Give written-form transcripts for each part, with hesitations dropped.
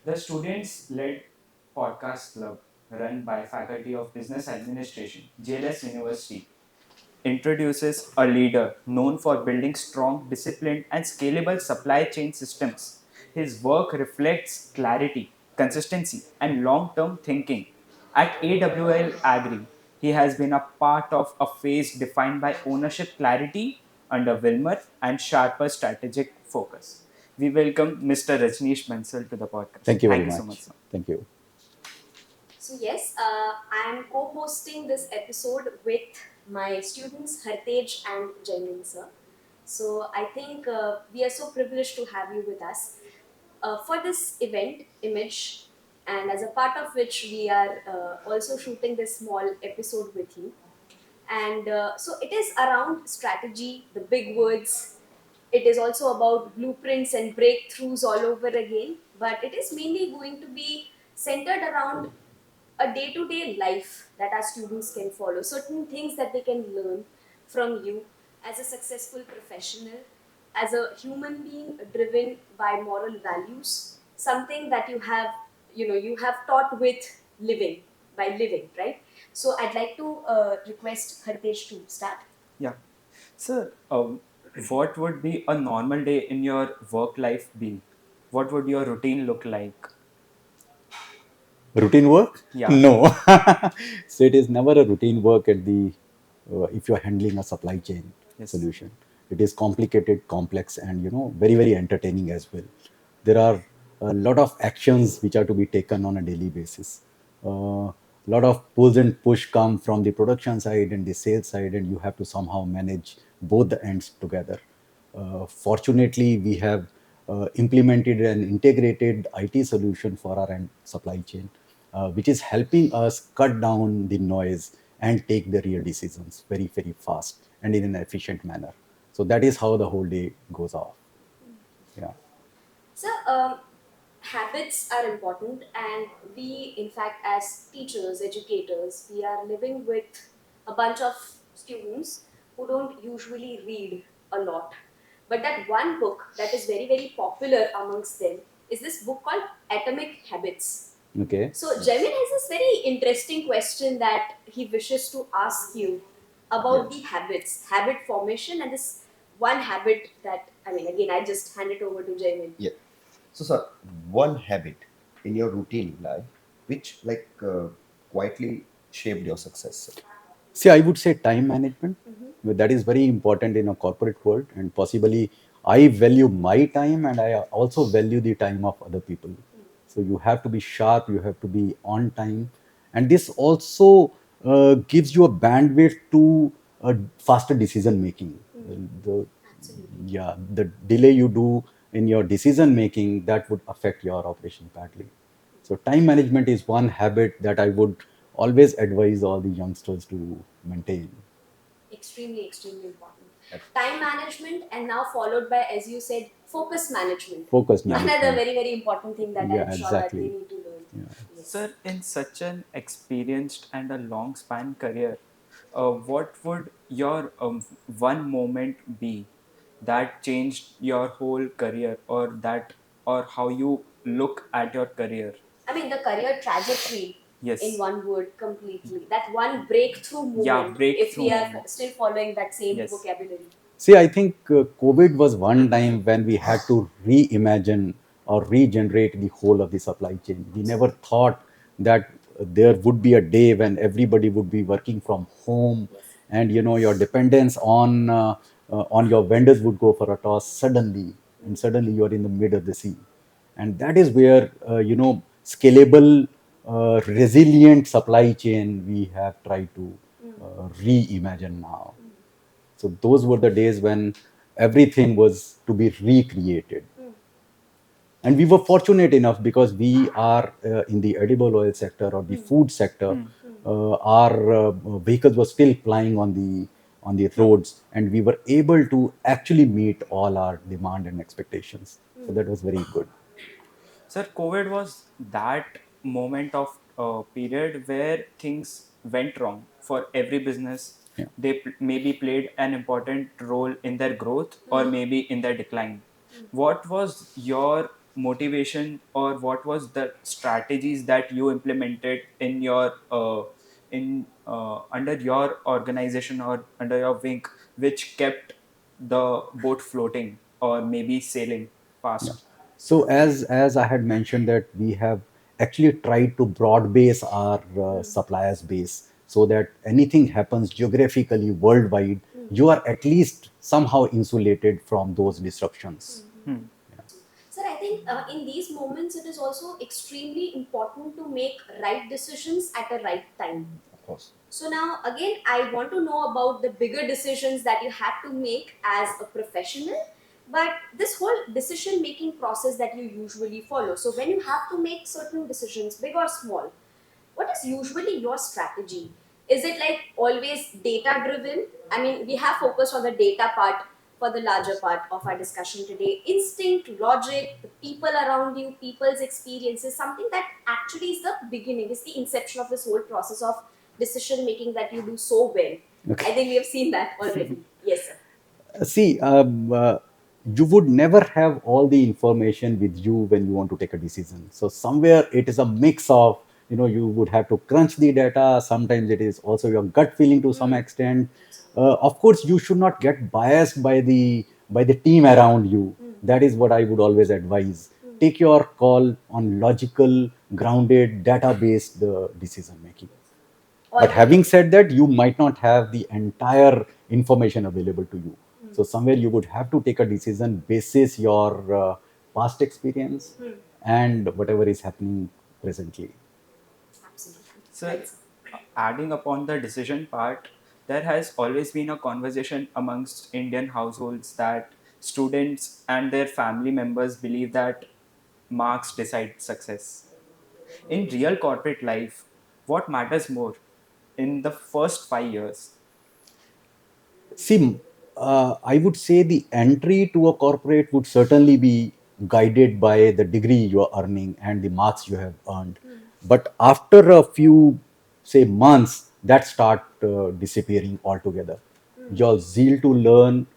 The Students Led Podcast Club, run by Faculty of Business Administration, JLS University, introduces a leader known for building strong, disciplined, and scalable supply chain systems. His work reflects clarity, consistency, and long term thinking. At AWL Agri, he has been a part of a phase defined by ownership clarity under Wilmer and sharper strategic focus. We welcome Mr. Rajneesh Bansal to the podcast. Thank you very Thank you so much, much. sir. Thank you. So yes, I am co-hosting this episode with my students Hartej and Jaymin sir. So I think we are so privileged to have you with us for this event, Image, and as a part of which we are also shooting this small episode with you. And so it is around strategy, the big words. It is also about blueprints and breakthroughs all over again, but it is mainly going to be centered around a day-to-day life that our students can follow, certain things that they can learn from you as a successful professional, as a human being driven by moral values, something that you have taught with living, by living, right? So I'd like to request Hardesh to start. Yeah. Sir, what would be a normal day in your work life be? What would your routine look like? Routine work? Yeah. No. So it is never a routine work at the if you are handling a supply chain Yes. solution. It is complicated, complex, and very entertaining as well. There are a lot of actions which are to be taken on a daily basis. A lot of pulls and push come from the production side and the sales side, and you have to somehow manage both the ends together. Fortunately, we have implemented an integrated IT solution for our end supply chain, which is helping us cut down the noise and take the real decisions very fast and in an efficient manner. So that is how the whole day goes off. Yeah. So, habits are important, and we, in fact, as teachers, educators, we are living with a bunch of students who don't usually read a lot. But that one book that is very popular amongst them is this book called Atomic Habits. Okay. So, Jaymin has this very interesting question that he wishes to ask you about the habits, habit formation, and this one habit that, I mean, again, I just hand it over to Jaymin. Yeah. So, sir, one habit in your routine life which quietly shaped your success, sir. See, I would say time management. That is very important in a corporate world, and possibly I value my time and I also value the time of other people. So you have to be sharp, you have to be on time, and this also gives you a bandwidth to faster decision making. The Absolutely. Yeah, the delay you do in your decision making, that would affect your operation badly. So time management is one habit that I would always advise all the youngsters to maintain. Extremely important. Ab- Time management, and now followed by, as you said, focus management. Focus Another management. very important thing that Yeah, I'm sure that they exactly. need to learn. Yeah. Yes. Sir, in such an experienced and a long span career, what would your one moment be that changed your whole career, or how you look at your career? I mean, the career trajectory in Yes. one word completely. That one breakthrough Yeah, moment, if breakthrough we are moment. still following that same Yes. vocabulary. See, I think COVID was one time when we had to reimagine or regenerate the whole of the supply chain. We never Absolutely. thought that there would be a day when everybody would be working from home, Yes. and your dependence on your vendors would go for a toss suddenly, and suddenly you are in the mid of the sea, and that is where scalable, resilient supply chain we have tried to reimagine now. So those were the days when everything was to be recreated. And we were fortunate enough because we are in the edible oil sector or the food sector. Hmm. Our vehicles were still plying on the Yeah. roads, and we were able to actually meet all our demand and expectations. So that was very good. Sir, COVID was that moment of period where things went wrong for every business. Yeah. They maybe played an important role in their growth or maybe in their decline. What was your motivation, or what was the strategies that you implemented in your in under your organization or under your wing, which kept the boat floating or maybe sailing Yeah. fast? So as I had mentioned that we have actually tried to broad base our suppliers base so that anything happens geographically worldwide, you are at least somehow insulated from those disruptions. Hmm. Sir, I think in these moments it is also extremely important to make right decisions at a right time. Of course. So now again, I want to know about the bigger decisions that you had to make as a professional, but this whole decision making process that you usually follow. So when you have to make certain decisions, big or small, what is usually your strategy? Is it like always data driven? I mean, we have focused on the data part for the larger part of our discussion today. Instinct, logic, the people around you, people's experiences, something that actually is the beginning, is the inception of this whole process of decision making that you do so well. Okay. I think we have seen that already. Yes, sir. See, you would never have all the information with you when you want to take a decision. So somewhere it is a mix of, you would have to crunch the data. Sometimes it is also your gut feeling to some extent. Of course, you should not get biased by the team around you. That is what I would always advise. Take your call on logical, grounded, data-based decision making. But having said that, you might not have the entire information available to you. So somewhere you would have to take a decision basis your past experience and whatever is happening presently. Absolutely. So, Right, sir. adding upon the decision part, there has always been a conversation amongst Indian households that students and their family members believe that marks decide success. In real corporate life, what matters more in the first 5 years? See, I would say the entry to a corporate would certainly be guided by the degree you are earning and the marks you have earned. But after a few, say, months, that start disappearing altogether. Your zeal to learn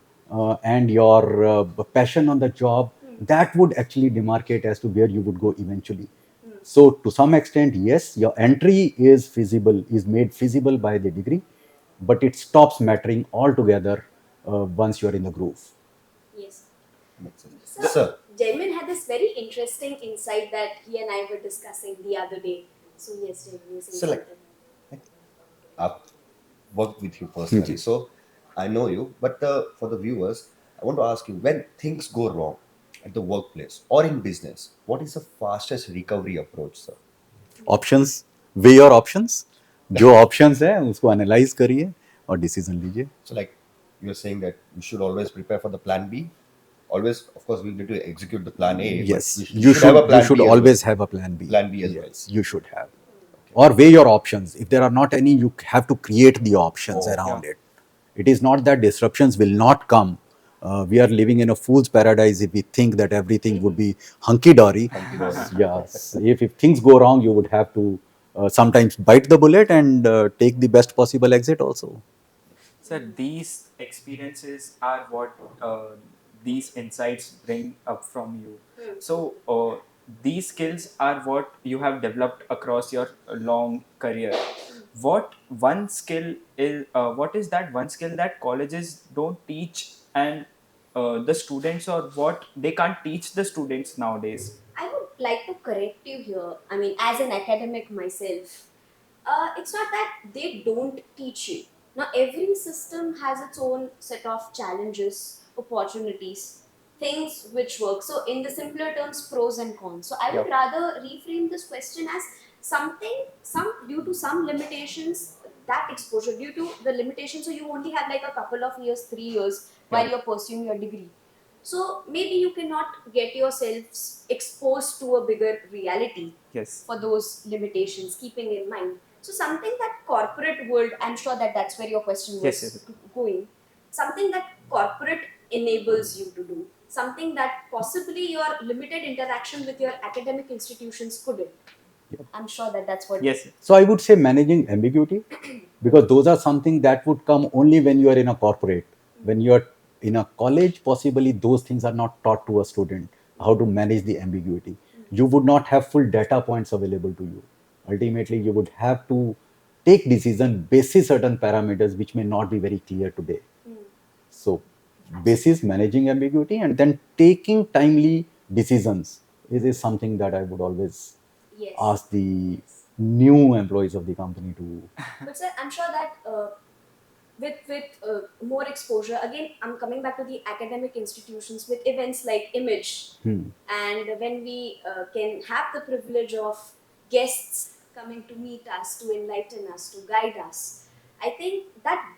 and your passion on the job, that would actually demarcate as to where you would go eventually. So to some extent, yes, your entry is feasible, is made feasible by the degree, but it stops mattering altogether once you are in the groove. Yes. Makes sense. So, Sir, Jaymin had this very interesting insight that he and I were discussing the other day. So, yes, Jaymin, you saying so like something. I've worked with you personally, Ji. so I know you. But for the viewers, I want to ask you: when things go wrong at the workplace or in business, what is the fastest recovery approach, sir? Options, way your options, जो options है उसको analyse करिए और decision लीजिए. So, like you're saying that we should always prepare for the plan B. Always, of course, we need to execute the plan A, but Yes, we should have a you plan should B as well. always have a plan B. Plan B as well. Yes, you should have. Or weigh your options. If there are not any, you have to create the options Oh, around yeah. it. It is not that disruptions will not come. We are living in a fool's paradise if we think that everything would be hunky dory. Hunky-dory. Yes, if things go wrong, you would have to sometimes bite the bullet and take the best possible exit also. So these experiences are what these insights bring up from you. So these skills are what you have developed across your long career. What one skill is? What is that one skill that colleges don't teach, and the students, or what they can't teach the students nowadays? I would like to correct you here. I mean, as an academic myself, it's not that they don't teach you. Now, every system has its own set of challenges, opportunities, things which work. So, in the simpler terms, pros and cons. So, I would Yep. rather reframe this question as something, some due to some limitations, that exposure due to the limitations. So, you only have like a couple of years, 3 years while Yeah. you're pursuing your degree. So maybe you cannot get yourselves exposed to a bigger reality Yes. for those limitations, keeping in mind. So something that corporate world, I'm sure that that's where your question was Yes. Yes. going. Something that corporate enables you to do. Something that possibly your limited interaction with your academic institutions couldn't. I'm sure that that's what. Yes. So I would say managing ambiguity, because those are something that would come only when you are in a corporate. When you are in a college, possibly those things are not taught to a student. how to manage the ambiguity. You would not have full data points available to you. Ultimately, you would have to take decision basis certain parameters which may not be very clear today. So, basis managing ambiguity and then taking timely decisions is something that I would always Yes. ask the new employees of the company to. But sir, I'm sure that with more exposure, again, I'm coming back to the academic institutions with events like Image, and when we can have the privilege of guests coming to meet us, to enlighten us, to guide us, I think that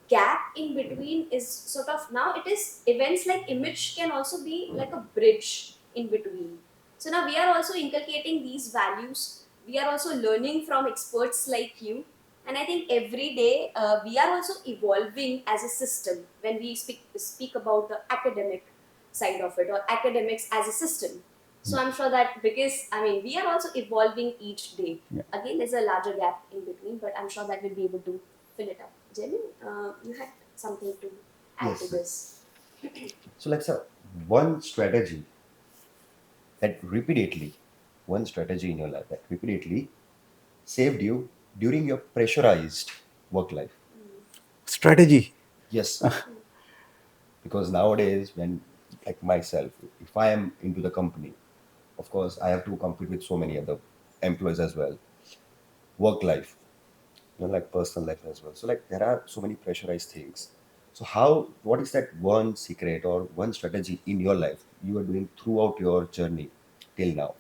gap in between is sort of, now it is events like Image can also be like a bridge in between. So now we are also inculcating these values. We are also learning from experts like you, and I think every day we are also evolving as a system when we speak about the academic side of it, or academics as a system. So I'm sure that, because I mean we are also evolving each day. Yeah. Again, there's a larger gap in between, but I'm sure that we'll be able to fill it up. Jaymin, you had something to add Yes. to this. So like sir, one strategy that repeatedly, one strategy in your life that repeatedly saved you during your pressurized work life. Strategy. Yes, because nowadays when like myself, if I am into the company, of course I have to compete with so many other employees as well. Work life, like personal life as well. So like there are so many pressurized things. So how, what is that one secret or one strategy in your life you are doing throughout your journey till now?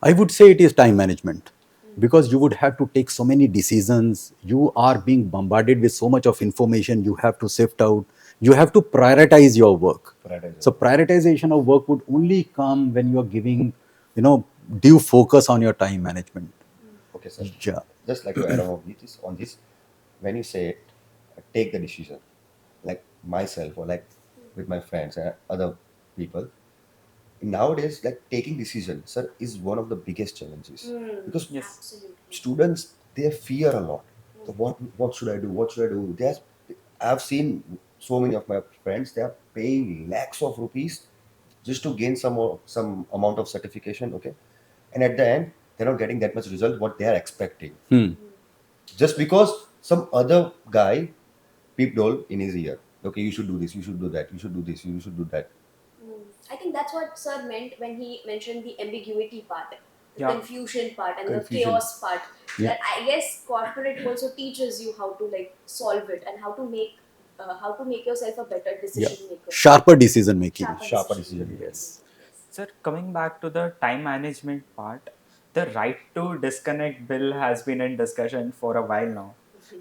I would say it is time management, because you would have to take so many decisions. You are being bombarded with so much of information you have to sift out. You have to prioritize your work. Prioritize So your work. prioritization of work would only come when you are giving, due focus on your time management. Okay, sir. Yeah. Just like to add on this, when you say take the decision, like myself or like with my friends and other people, nowadays like taking decision, sir, is one of the biggest challenges because Yes. Absolutely. students they fear a lot. So what should I do? What should I do? I've seen so many of my friends, they are paying lakhs of rupees just to gain some amount of certification, okay, and at the end they're not getting that much result what they are expecting, just because some other guy peeped all in his ear. Okay, you should do this, you should do that, you should do this, you should do that. I think that's what Sir meant when he mentioned the ambiguity part, the Yeah. confusion part, and the Confusion. chaos part. Yeah. That I guess corporate also teaches you how to like solve it, and how to make yourself a better decision maker. Sharper decision making. Sharper decision making. Yes. Sir, coming back to the time management part, the right to disconnect bill has been in discussion for a while now.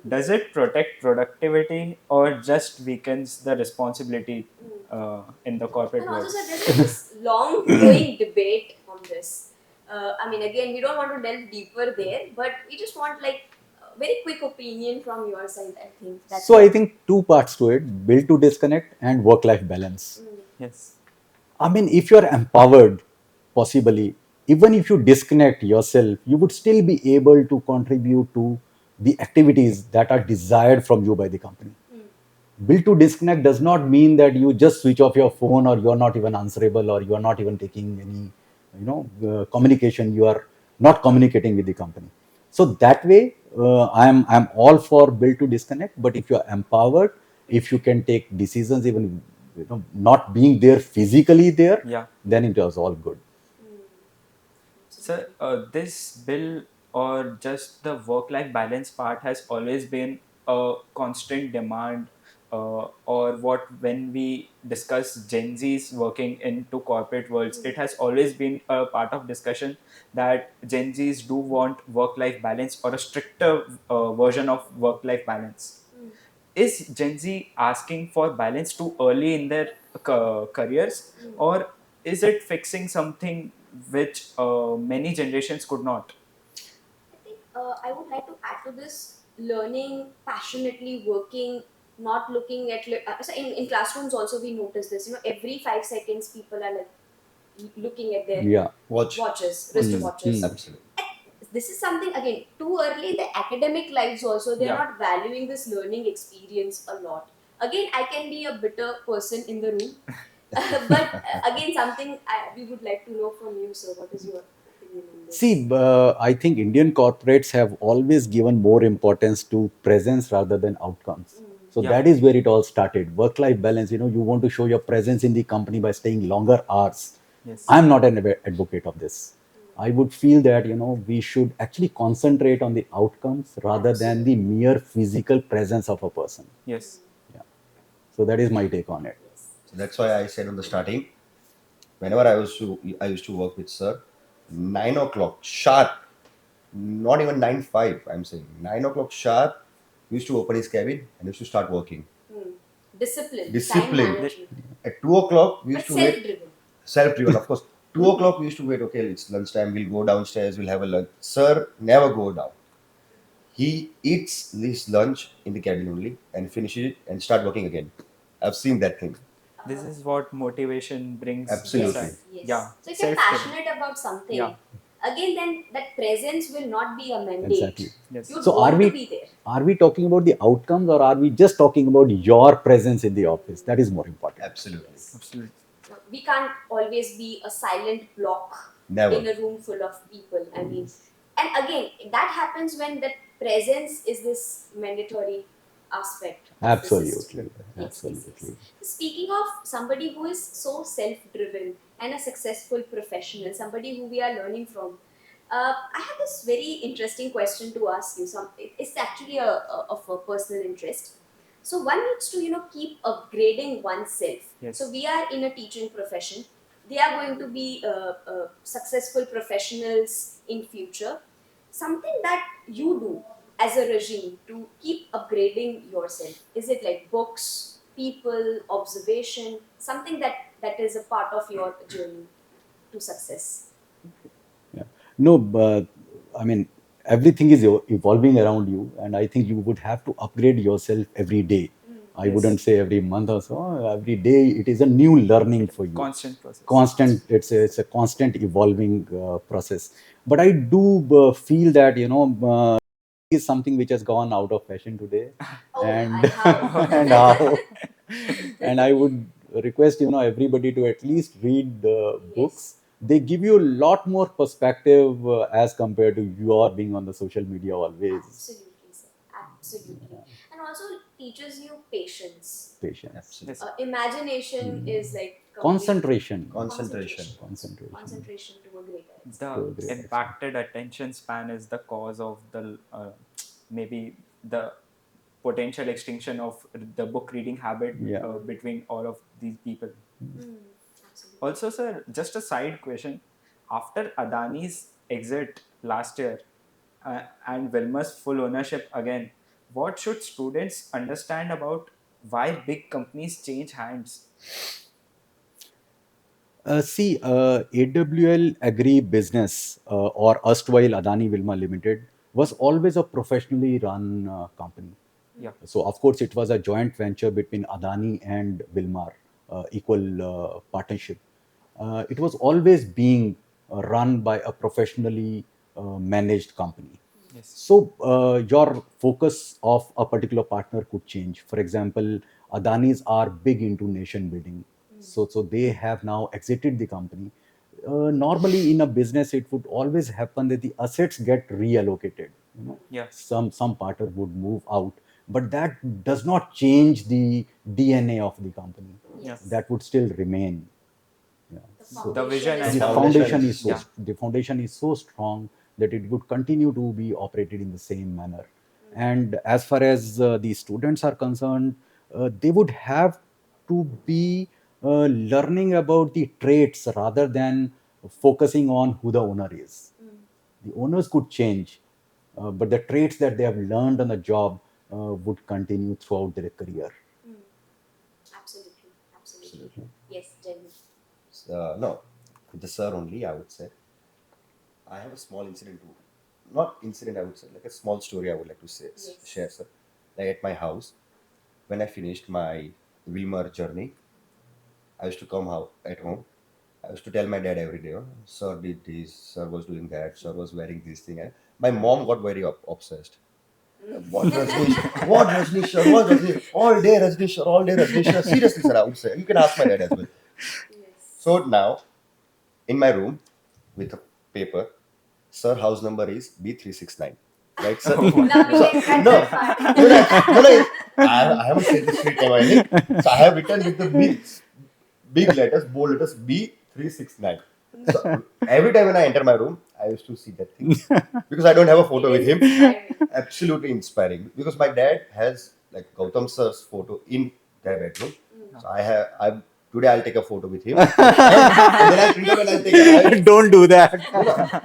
Does it protect productivity or just weakens the responsibility in the corporate And world? also, sir, there's this long going debate on this. I mean, again, we don't want to delve deeper there, but we just want like a very quick opinion from your side. I think that's So I think two parts to it: build to disconnect and work life balance. Yes. I mean, if you're empowered, possibly, even if you disconnect yourself, you would still be able to contribute to the activities that are desired from you by the company. Build to disconnect does not mean that you just switch off your phone, or you're not even answerable, or you're not even taking any, communication. You are not communicating with the company. So that way, I'm all for build to disconnect. But if you're empowered, if you can take decisions, even not being there physically there, Yeah. then it was all good. Sir, this bill or just the work-life balance part has always been a constant demand, or what when we discuss Gen Zs working into corporate worlds, it has always been a part of discussion that Gen Zs do want work-life balance or a stricter version of work-life balance. Is Gen Z asking for balance too early in their careers, or is it fixing something which many generations could not? I think I would like to add to this: learning passionately, working, not looking at. So in classrooms also we notice this. Every 5 seconds people are like looking at their Yeah. watches, wrist watches. Absolutely. This is something again too early in the academic lives also. They're Yeah. not valuing this learning experience a lot. Again, I can be a bitter person in the room. But again, something we would like to know from you, sir. What is your opinion on this? See, I think Indian corporates have always given more importance to presence rather than outcomes. So Yeah. that is where it all started. Work-life balance. You want to show your presence in the company by staying longer hours. Yes. I'm not an advocate of this. I would feel that we should actually concentrate on the outcomes rather than the mere physical presence of a person. Yes. Yeah. So that is my take on it. Yes. So that's why I said on the starting, whenever I used to work with sir, 9 o'clock sharp, not even 9:05. I'm saying 9 o'clock sharp. He used to open his cabin and used to start working. Hmm. Discipline, time Discipline. management, At 2 o'clock, we but used to wait. self-driven. Self-driven, of course. 2 o'clock, we used to wait. Okay, it's lunchtime. We'll go downstairs. We'll have a lunch. Sir never go down. He eats his lunch in the cabin only and finishes it and start working again. I've seen that thing. This is what motivation brings Absolutely. inside. Yes. Yeah. So if you're Self-driven. passionate about something, Yeah. again, then that presence will not be a mandate. Exactly. Yes. You'd So want are to we be there. are we talking about the outcomes, or are we just talking about your presence in the office? That is more important. Absolutely. Absolutely. We can't always be a silent block Never. in a room full of people. I mean, and again, that happens when that presence is this mandatory aspect of the system. Absolutely. Yes, yes, Absolutely. yes. Speaking of somebody who is so self-driven and a successful professional, somebody who we are learning from, I have this very interesting question to ask you. It's actually of a personal interest. So one needs to keep upgrading oneself. Yes. So we are in a teaching profession. They are going to be successful professionals in future. Something that you do as a regime to keep upgrading yourself, is it like books, people, observation, something that is a part of your journey to success? Yeah. No, but I mean, everything is evolving around you, and I think you would have to upgrade yourself every day. I Yes. wouldn't say every month or so. Every day, it is a new learning for you. Constant process. Constant. It's a constant evolving process. But I do feel that is something which has gone out of fashion today, Oh, and and how? and how and I would request everybody to at least read the books. They give you a lot more perspective as compared to your being on the social media always. Absolutely, sir. Absolutely. And also teaches you patience. Patience, Absolutely. Yes. Imagination is like concentration, Concentration. Concentration to a greater extent. The To a great impacted attention span is the cause of the maybe the potential extinction of the book reading habit Yeah. between all of these people. Absolutely. Also, sir, just a side question. After Adani's exit last year and Wilmer's full ownership again, what should students understand about why big companies change hands? See, AWL Agri Business or erstwhile Adani Wilmar Limited was always a professionally run company. Yeah. So, of course, it was a joint venture between Adani and Wilmar, equal partnership. It was always being run by a professionally managed company. Yes. So, your focus of a particular partner could change. For example, Adanis are big into nation building. So they have now exited the company. Normally, in a business, it would always happen that the assets get reallocated. Yeah. Some partner would move out, but that does not change the DNA of the company. Yes. That would still remain. Yeah. The vision and The the foundation mission. is so Yeah. the foundation is so strong that it would continue to be operated in the same manner. And as far as the students are concerned, they would have to be learning about the traits rather than focusing on who the owner is. The owners could change, but the traits that they have learned on the job would continue throughout their career. Absolutely. Absolutely. Absolutely. Yes, Jaymin. No, with the sir only, I would say. I have a small incident too. Not incident, I would say, like a small story I would like to say, Yes. share, sir. Like at my house, when I finished my Wilmer journey, I used to come out at home. I used to tell my dad every day, oh, sir did this, sir was doing that, sir was wearing this thing. And my mom got very obsessed. What Rajneesh? What Rajneesh, sir? What Rajneesh? All day Rajneesh, sir. All day Rajneesh, sir. Seriously, sir, I would say. You can ask my dad as well. Yes. So now, in my room, with a paper, sir, house number is B369. Right, sir? Oh, Now we So, can cut no, that part. I haven't said the street name or anything. So I have written with the big letters, bold letters, B369. So every time when I enter my room, I used to see that thing because I don't have a photo It with is him. inspiring. Absolutely inspiring because my dad has like Gautam sir's photo in their bedroom. So I today I'll take a photo with him and then I'll print out and I'll take it. Don't do that.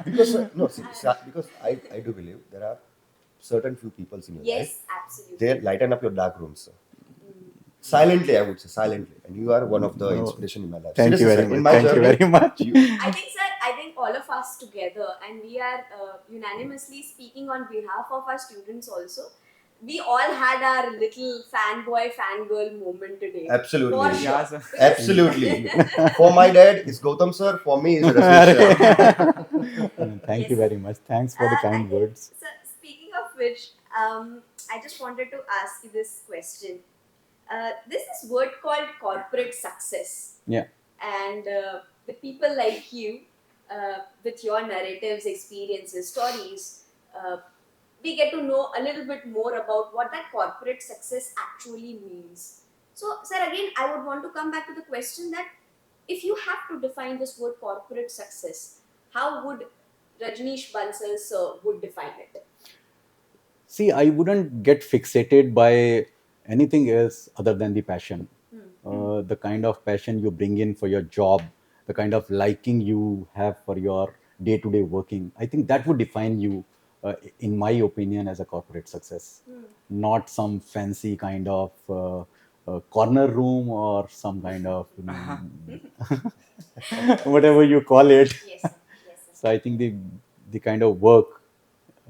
Because no, see, because I do believe there are certain few people in your life. Yes, absolutely. They lighten up your dark rooms, sir. Silently, I would say, silently. And you are one of the inspiration in my life. Thank you Seriously, very sir, in much. my Thank you journey, very much. I think, sir, I think all of us together, and we are unanimously speaking on behalf of our students also. We all had our little fanboy, fangirl moment today. Absolutely. For sure. Yeah, sir. Absolutely. For my dad, it's Gautam sir. For me, it's Rajneesh sir. Thank you Yes. very much. Thanks for the I kind think, words. so speaking of which, I just wanted to ask you this question. There's this word called corporate success. Yeah. And the people like you, with your narratives, experiences, stories, we get to know a little bit more about what that corporate success actually means. So, sir, again, I would want to come back to the question that if you have to define this word corporate success, how would Rajneesh Bansal sir would define it? See, I wouldn't get fixated by anything else other than the passion. The kind of passion you bring in for your job, the kind of liking you have for your day to day working. I think that would define you, in my opinion, as a corporate success. Not some fancy kind of corner room or some kind of, whatever you call it. Yes, sir. Yes, sir. So I think the kind of work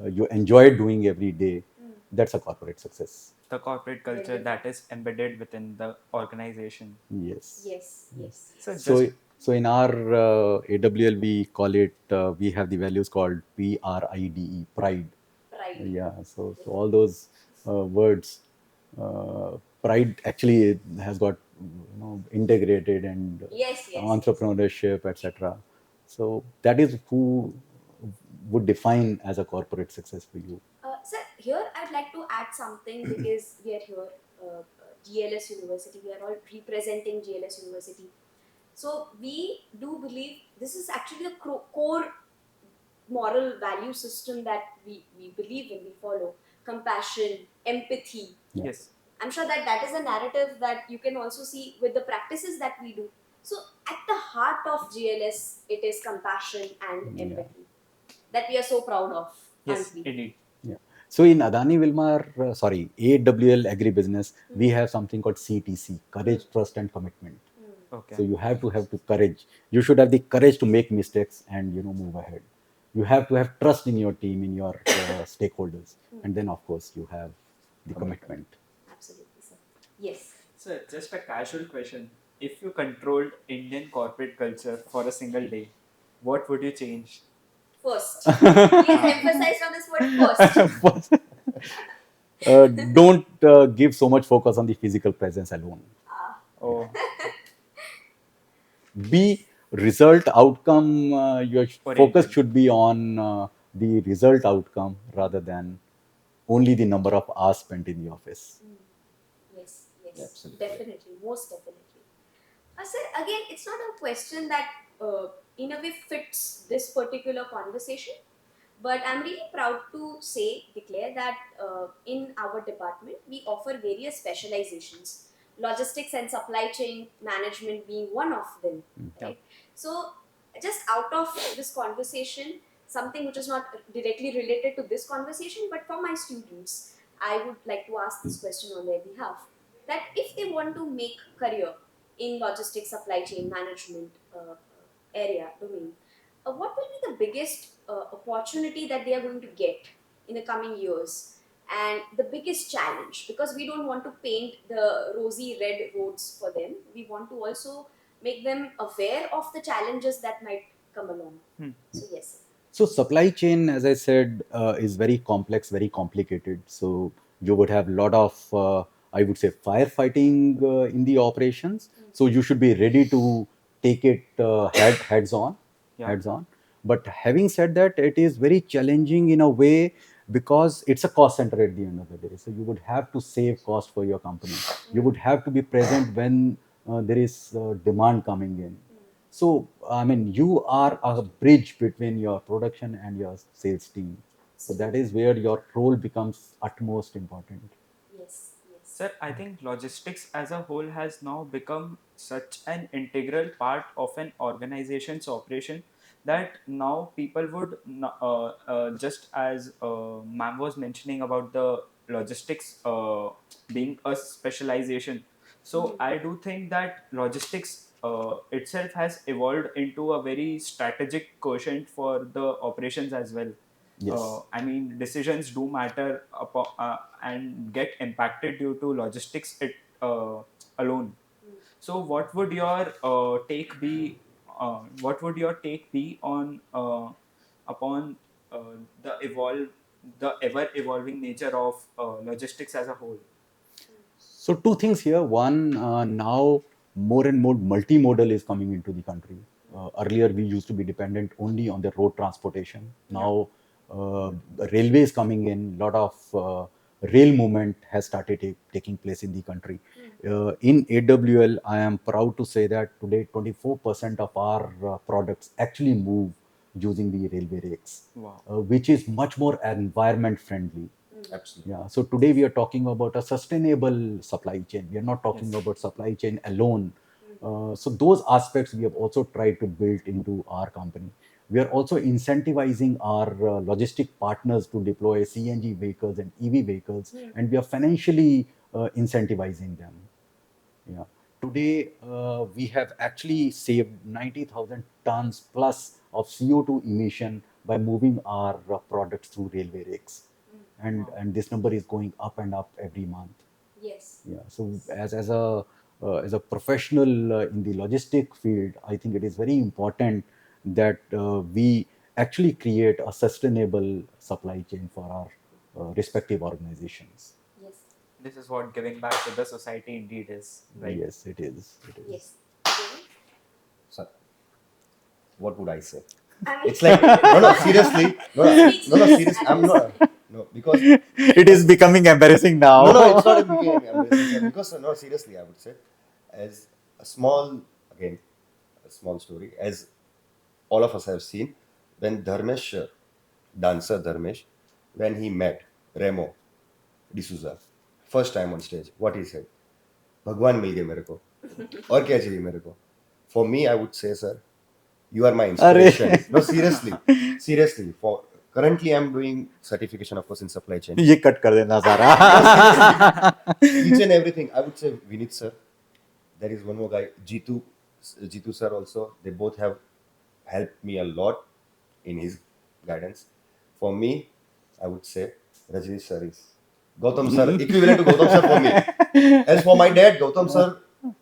you enjoy doing every day, that's a corporate success. The corporate Very culture good. that is embedded within the organization. Yes. Yes, yes. So yes. So just so in our AWL we call it, we have the values called PRIDE, pride. Pride. Yeah. So all those words, pride actually has got, integrated and Yes, yes. entrepreneurship, etc. So that is who would define as a corporate success for you. Sir, here I'd like to add something because we are here, GLS University, we are all representing GLS University. So we do believe this is actually a core moral value system that we believe in, we follow. Compassion, empathy. yes, I'm sure that that is a narrative that you can also see with the practices that we do. So at the heart of GLS, it is compassion and Yeah. empathy that we are so proud of, yes, aren't we? indeed. Yeah. So in Adani Wilmar, AWL Agri Business, we have something called CTC, courage, trust, and commitment. Okay. So you have to courage. You should have the courage to make mistakes and move ahead. You have to have trust in your team, in your stakeholders, and then of course you have the commitment. Absolutely, sir. Yes. So just a casual question. If you controlled Indian corporate culture for a single day, what would you change? First. Please emphasize on this word first. Don't give so much focus on the physical presence alone. Oh, Be result outcome. Your focus oriented. should be on the result outcome rather than only the number of hours spent in the office. Yes, yes. Absolutely. Definitely, most definitely. Sir, again, it's not a question that in a way fits this particular conversation, but I'm really proud to declare that in our department, we offer various specializations, logistics and supply chain management being one of them, right? So, just out of this conversation, something which is not directly related to this conversation, but for my students, I would like to ask this question on their behalf that if they want to make career in logistics, supply chain management area domain, what will be the biggest opportunity that they are going to get in the coming years and the biggest challenge, because we don't want to paint the rosy red roads for them, we want to also make them aware of the challenges that might come along. So yes. So supply chain, as I said, is very complex, very complicated. So you would have a lot of, I would say, firefighting in the operations. So you should be ready to take it heads on, Yeah. heads on. But having said that, it is very challenging in a way because it's a cost center at the end of the day. So you would have to save cost for your company. You would have to be present when there is demand coming in. So I mean, you are a bridge between your production and your sales team. So that is where your role becomes utmost important. Yes, yes. Sir, I think logistics as a whole has now become such an integral part of an organization's operation that now people would, just as ma'am was mentioning about the logistics being a specialization. So I do think that logistics itself has evolved into a very strategic quotient for the operations as well. Yes. I mean, decisions do matter and get impacted due to logistics alone. So, what would your take be? What would your take be on upon the ever evolving nature of logistics as a whole? So two things here. One, now more and more multimodal is coming into the country. Earlier, we used to be dependent only on the road transportation. Yeah. Now, the railway is coming in. A lot of rail movement has started taking place in the country. In AWL, I am proud to say that today 24% of our products actually move using the railway rakes, Wow. which is much more environment friendly. Absolutely. Yeah. So today we are talking about a sustainable supply chain. We are not talking Yes. about supply chain alone. So those aspects we have also tried to build into our company. We are also incentivizing our logistic partners to deploy CNG vehicles and EV vehicles, and we are financially incentivizing them. Yeah. Today, we have actually saved 90,000 tons plus of CO2 emission by moving our products through railway rakes. And this number is going up and up every month. Yes. Yeah. So as a professional in the logistic field, I think it is very important that we actually create a sustainable supply chain for our respective organizations. Yes. This is what giving back to the society indeed is, right? Yes, it is. It is. Yes. Jaymin? So, what would I say? I mean, It's like no, seriously, no, Speechless serious. at I'm this not no because It is becoming embarrassing now. no, it's not a big embarrassing, sir. Because no, seriously, I would say, as a small again, a small story, as all of us have seen, when Dharmesh, dancer Dharmesh, when he met Remo D'Souza, first time on stage, what he said, भगवान मिल गए मेरे को और क्या चाहिए मेरे को for me I would say sir you are my अरे inspiration no seriously for currently I'm doing certification of course in supply chain ये कट कर देना सारा. each and everything I would say Vinit sir there is one more guy Jitu sir also they both have helped me a lot in his guidance for me I would say Rajneesh sir is Gautam sir equivalent to Gautam sir for me as for my dad Gautam sir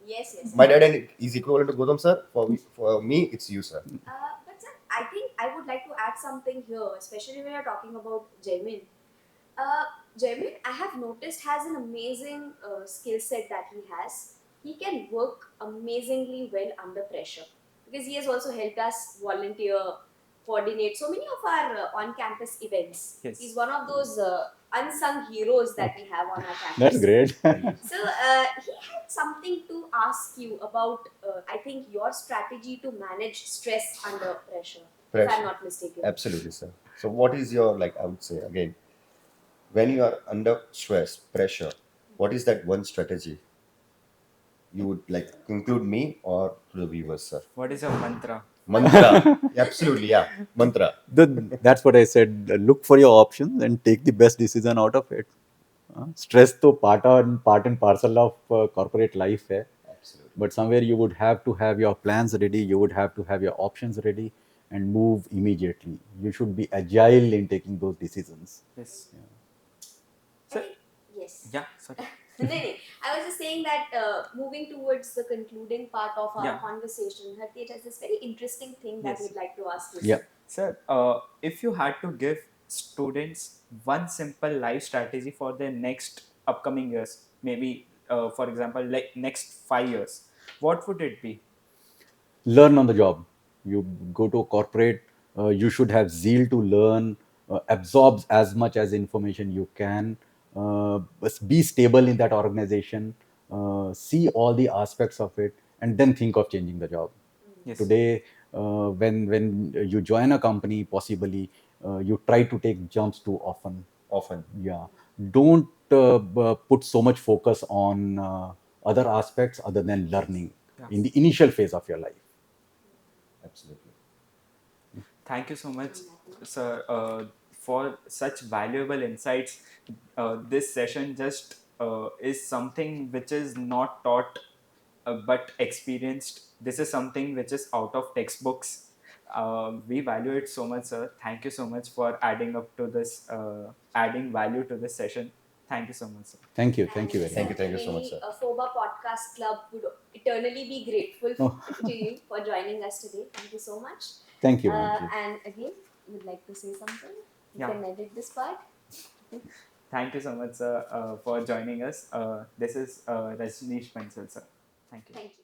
Yes, yes. my dad and is equivalent to Gautam sir for me it's you sir But sir, I think I would like to add something here, especially when you're talking about Jaymin. Uh, Jaymin, I have noticed has an amazing skill set that he has. He can work amazingly well under pressure because he has also helped us volunteer, coordinate so many of our on-campus events. Yes. He's one of those unsung heroes that we have on our campus. That's great. So he had something to ask you about. I think your strategy to manage stress under pressure. If I'm not mistaken. absolutely sir so what is your like I would say again when you are under stress pressure what is that one strategy you would like conclude me or to the viewers sir What is your mantra? mantra absolutely yeah mantra That's what I said. Look for your options and take the best decision out of it. Stress तो part and parcel of corporate life है. absolutely But somewhere you would have to have your plans ready. You would have to have your options ready and move immediately. You should be agile in taking those decisions. Yes. I Sir, think, yes. yeah, sorry. No, no. I was just saying that moving towards the concluding part of our Yeah. conversation, Hartej has this very interesting thing that Yes. we'd like to ask you. Yeah. Sir, if you had to give students one simple life strategy for their next upcoming years, maybe for example, like next 5 years, what would it be? learn on the job. You go to a corporate, you should have zeal to learn, absorb as much as information you can, but be stable in that organization, see all the aspects of it, and then think of changing the job. Yes. Today, when you join a company, possibly you try to take jumps too often. Often. Yeah, don't put so much focus on other aspects other than learning Yeah. in the initial phase of your life. Absolutely. Thank you so much, sir, for such valuable insights. This session just is something which is not taught but experienced. This is something which is out of textbooks. We value it so much, sir. Thank you so much for adding up to this, adding value to this session. Thank you so much, sir. Thank you, And thank you very much. Thank you so much, certainly, sir. FOBA Podcast Club would eternally be grateful Oh, to you for joining us today. Thank you so much. thank you, thank you. And again, would like to say something? You Yeah. can edit this part. Thank you so much, sir, for joining us. This is Rajneesh Bansal, sir. Thank you. Thank you.